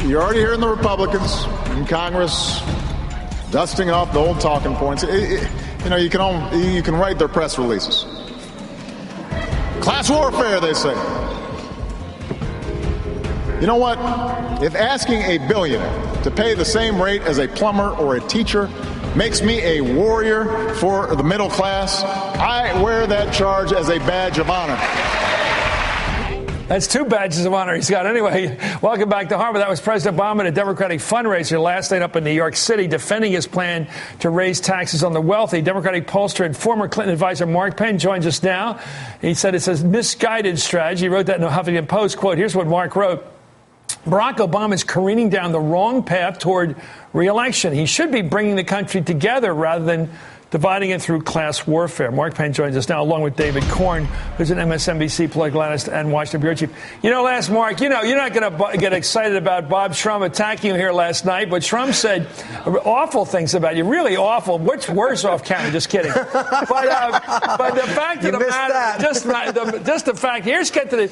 You're already hearing the Republicans in Congress dusting off the old talking points. You can write their press releases. Class warfare, they say. You know what? If asking a billionaire to pay the same rate as a plumber or a teacher makes me a warrior for the middle class, I wear that charge as a badge of honor. That's 2 badges of honor he's got. Anyway, welcome back to Harbor. That was President Obama at a Democratic fundraiser last night up in New York City, defending his plan to raise taxes on the wealthy. Democratic pollster and former Clinton advisor Mark Penn joins us now. He said it's a misguided strategy. He wrote that in the Huffington Post. Quote, here's what Mark wrote. Barack Obama is careening down the wrong path toward re-election. He should be bringing the country together rather than dividing it through class warfare. Mark Penn joins us now, along with David Corn, who's an MSNBC political analyst and Washington bureau chief. Last Mark, you're not going to get excited about Bob Shrum attacking you here last night, but Shrum said awful things about you, really awful. Which worse off county? Just kidding. But the fact of the matter, just the fact. Here's get to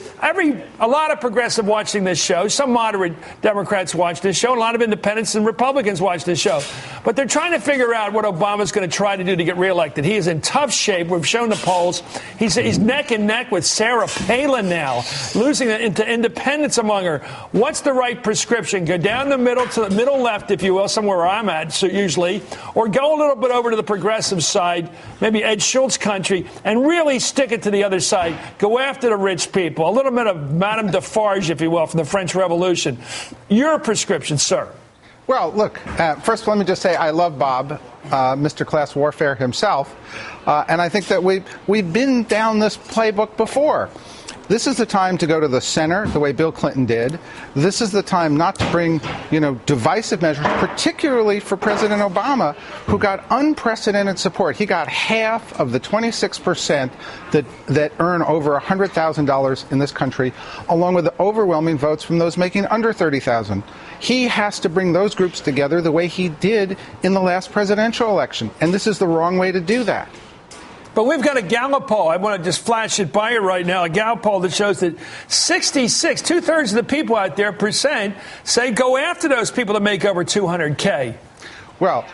a lot of progressive watching this show. Some moderate Democrats watch this show. A lot of independents and Republicans watch this show. But they're trying to figure out what Obama's going to try to do to get reelected. He is in tough shape. We've shown the polls. He's neck and neck with Sarah Palin now, losing into independents among her. What's the right prescription? Go down the middle to the middle left, if you will, somewhere where I'm at, so usually, or go a little bit over to the progressive side, maybe Ed Schultz country, and really stick it to the other side. Go after the rich people. A little bit of Madame Defarge, if you will, from the French Revolution. Your prescription, sir. Well, look, first let me just say I love Bob, Mr. Class Warfare himself, and I think that we've been down this playbook before. This is the time to go to the center, the way Bill Clinton did. This is the time not to bring, divisive measures, particularly for President Obama, who got unprecedented support. He got half of the 26% that earn over $100,000 in this country, along with the overwhelming votes from those making under $30,000. He has to bring those groups together the way he did in the last presidential election, and this is the wrong way to do that. But we've got a Gallup poll. I want to just flash it by you right now. A Gallup poll that shows that 66, 2/3 of the people out there, say go after those people that make over $200K. Well,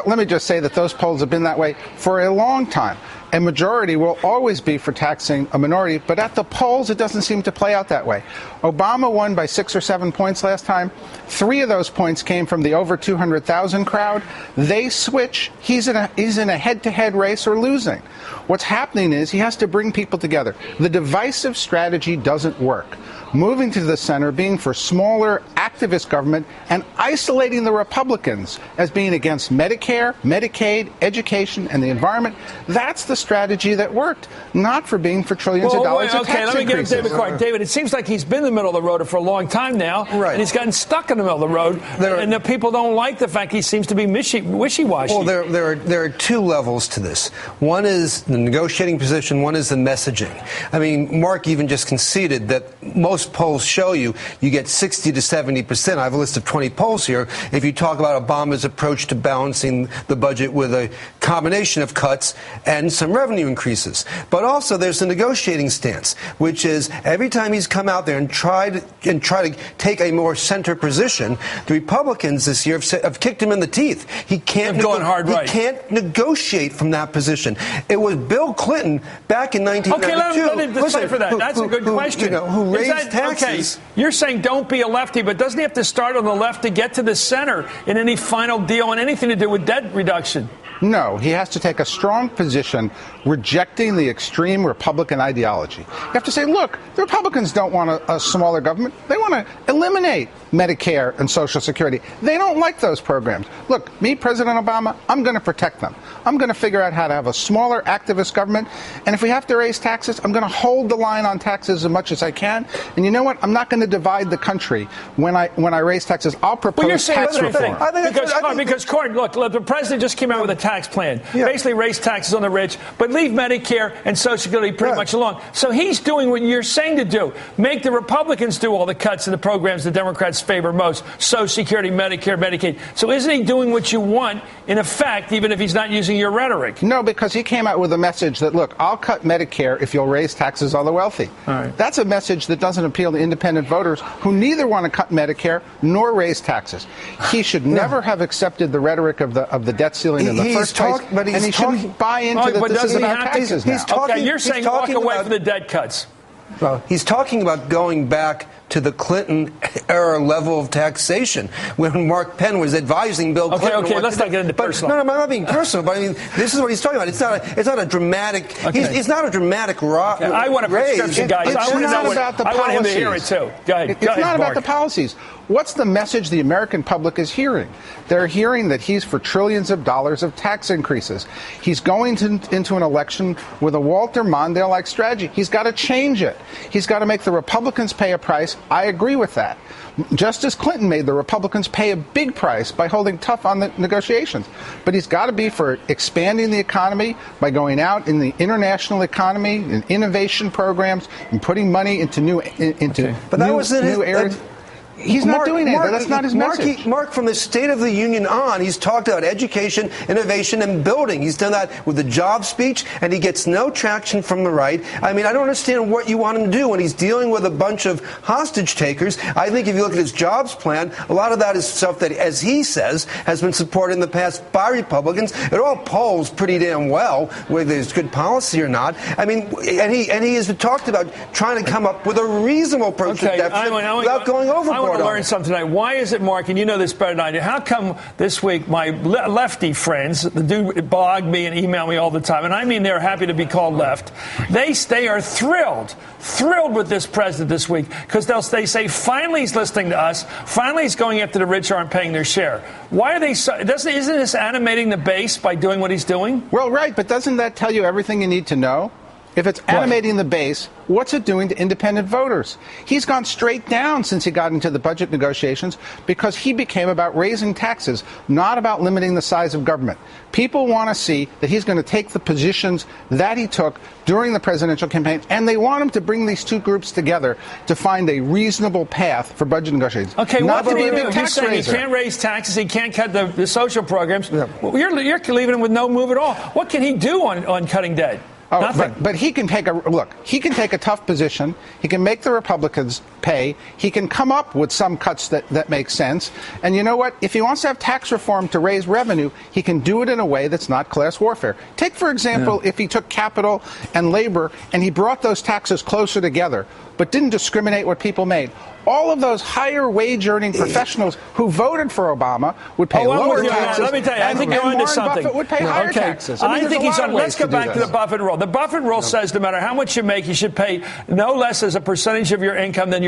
let me just say that those polls have been that way for a long time. A majority will always be for taxing a minority, but at the polls, it doesn't seem to play out that way. Obama won by 6 or 7 points last time. 3 of those points came from the over 200,000 crowd. They switch. He's in a head-to-head race or losing. What's happening is he has to bring people together. The divisive strategy doesn't work. Moving to the center, being for smaller activist government, and isolating the Republicans as being against Medicare, Medicaid, education, and the environment, that's the strategy that worked, not for being for trillions of dollars of tax let me increases. get David Corn. David, it seems like he's been in the middle of the road for a long time now, right. And he's gotten stuck in the middle of the road, and the people don't like the fact he seems to be wishy-washy. Well, there are 2 levels to this. One is the negotiating position, one is the messaging. I mean, Mark even just conceded that most polls show you get 60 to 70%. I have a list of 20 polls here. If you talk about Obama's approach to balancing the budget with a combination of cuts and some revenue increases. But also there's the negotiating stance, which is every time he's come out there and try to take a more center position, the Republicans this year have kicked him in the teeth. He can't negotiate from that position. It was Bill Clinton back in 1992. Okay, let him decipher that. That's a good question. Who raised taxes. Okay, you're saying don't be a lefty, but doesn't he have to start on the left to get to the center in any final deal on anything to do with debt reduction? No, he has to take a strong position rejecting the extreme Republican ideology. You have to say, look, the Republicans don't want a smaller government. They want to eliminate Medicare and Social Security. They don't like those programs. Look, me, President Obama, I'm going to protect them. I'm going to figure out how to have a smaller activist government. And if we have to raise taxes, I'm going to hold the line on taxes as much as I can. And you know what? I'm not going to divide the country when I raise taxes. I'll propose tax reform. Because, Corn, look, the president just came out with a tax plan. Basically raise taxes on the rich, but leave Medicare and Social Security pretty much alone. So he's doing what you're saying to do. Make the Republicans do all the cuts in the programs the Democrats favor most. Social Security, Medicare, Medicaid. So isn't he doing what you want, in effect, even if he's not using your rhetoric? No, because he came out with a message that, look, I'll cut Medicare if you'll raise taxes on the wealthy. That's a message that doesn't appeal to independent voters who neither want to cut Medicare nor raise taxes. He should never have accepted the rhetoric of the debt ceiling in the first place, and he shouldn't buy into that this is about taxes now. Okay, you're saying walk away from the debt cuts. Well, he's talking about going back to the Clinton era level of taxation when Mark Penn was advising Bill Clinton. Okay, let's not get into personal. No, I'm not being personal, but I mean, this is what he's talking about. It's not a dramatic. It's not a dramatic raise. I want a prescription, guys. I want to know about the policies. I want him to hear it too. Go ahead. It's not about the policies. What's the message the American public is hearing? They're hearing that he's for trillions of dollars of tax increases. He's going into an election with a Walter Mondale-like strategy. He's got to change it. He's got to make the Republicans pay a price. I agree with that. Just as Clinton made the Republicans pay a big price by holding tough on the negotiations. But he's got to be for expanding the economy by going out in the international economy, in innovation programs, and putting money into new areas. He's not doing that. That's not his message. Mark, from the State of the Union on, he's talked about education, innovation, and building. He's done that with the job speech, and he gets no traction from the right. I mean, I don't understand what you want him to do when he's dealing with a bunch of hostage takers. I think if you look at his jobs plan, a lot of that is stuff that, as he says, has been supported in the past by Republicans. It all polls pretty damn well, whether there's good policy or not. I mean, and he has talked about trying to come up with a reasonable approach to deficit without going overboard. I want to learn something tonight. Why is it, Mark, and you know this better than I do, how come this week my lefty friends, the dude blog me and email me all the time, and I mean they're happy to be called left, they are thrilled with this president this week because they say finally he's listening to us, finally he's going after the rich who aren't paying their share. Why are they so, isn't this animating the base by doing what he's doing? Well, right, but doesn't that tell you everything you need to know? If it's animating the base, what's it doing to independent voters? He's gone straight down since he got into the budget negotiations because he became about raising taxes, not about limiting the size of government. People want to see that he's going to take the positions that he took during the presidential campaign, and they want him to bring these two groups together to find a reasonable path for budget negotiations. Okay, what can he do? You're saying he can't raise taxes, he can't cut the social programs. Yeah. Well, you're leaving him with no move at all. What can he do on cutting debt? Oh, but he can take a tough position. He can make the Republicans pay. He can come up with some cuts that make sense. And you know what? If he wants to have tax reform to raise revenue, he can do it in a way that's not class warfare. Take, for example, if he took capital and labor and he brought those taxes closer together, but didn't discriminate what people made. All of those higher wage-earning professionals who voted for Obama would pay lower taxes. Let me tell you, I think you're onto something. Buffett would pay higher taxes. I think he's on. Let's go back to the Buffett rule. The Buffett rule says no matter how much you make, you should pay no less as a percentage of your income than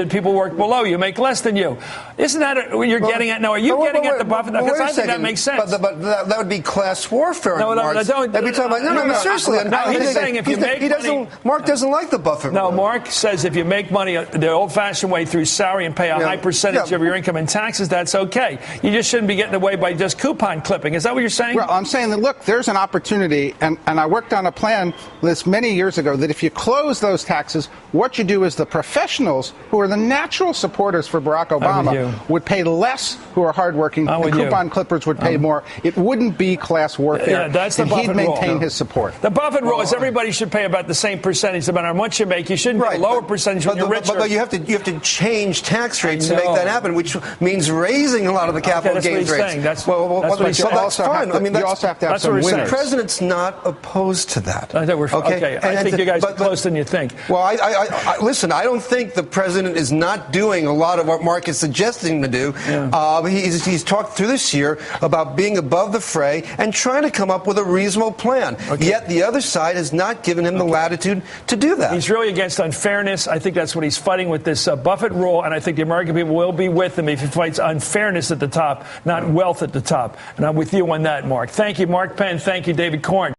people work below you, make less than you. Isn't that what you're getting at? No, are you getting at the Buffett? Because I think that makes sense. But that would be class warfare. No, don't. That'd be talking about, no, seriously. No, he's saying if you make money. Mark doesn't like the Buffett rule. No, Mark says if you make money the old-fashioned way through salary and pay a high percentage of your income in taxes, that's okay. You just shouldn't be getting away by just coupon clipping. Is that what you're saying? Well, I'm saying that, look, there's an opportunity, and I worked on a plan this many years ago, that if you close those taxes, what you do is the professionals who are the natural supporters for Barack Obama would pay less who are hardworking, and coupon clippers would pay more. It wouldn't be class warfare. Yeah, that's the Buffett rule. He'd maintain his support. The Buffett rule is everybody should pay about the same percentage no matter how much you make. You shouldn't pay a lower percentage when you're richer. But you have to change tax rates to make that happen, which means raising a lot of the capital gains rates. That's fine. I mean, you also have to have some winners. The president's not opposed to that. I think you guys are closer than you think. Well, I listen, I don't think the president is not doing a lot of what Mark is suggesting to do. Yeah. He's talked through this year about being above the fray and trying to come up with a reasonable plan. Okay. Yet the other side has not given him the latitude to do that. He's really against unfairness. I think that's what he's fighting with this Buffett rule, and I think the American people will be with him if he fights unfairness at the top, not wealth at the top. And I'm with you on that, Mark. Thank you, Mark Penn. Thank you, David Corn.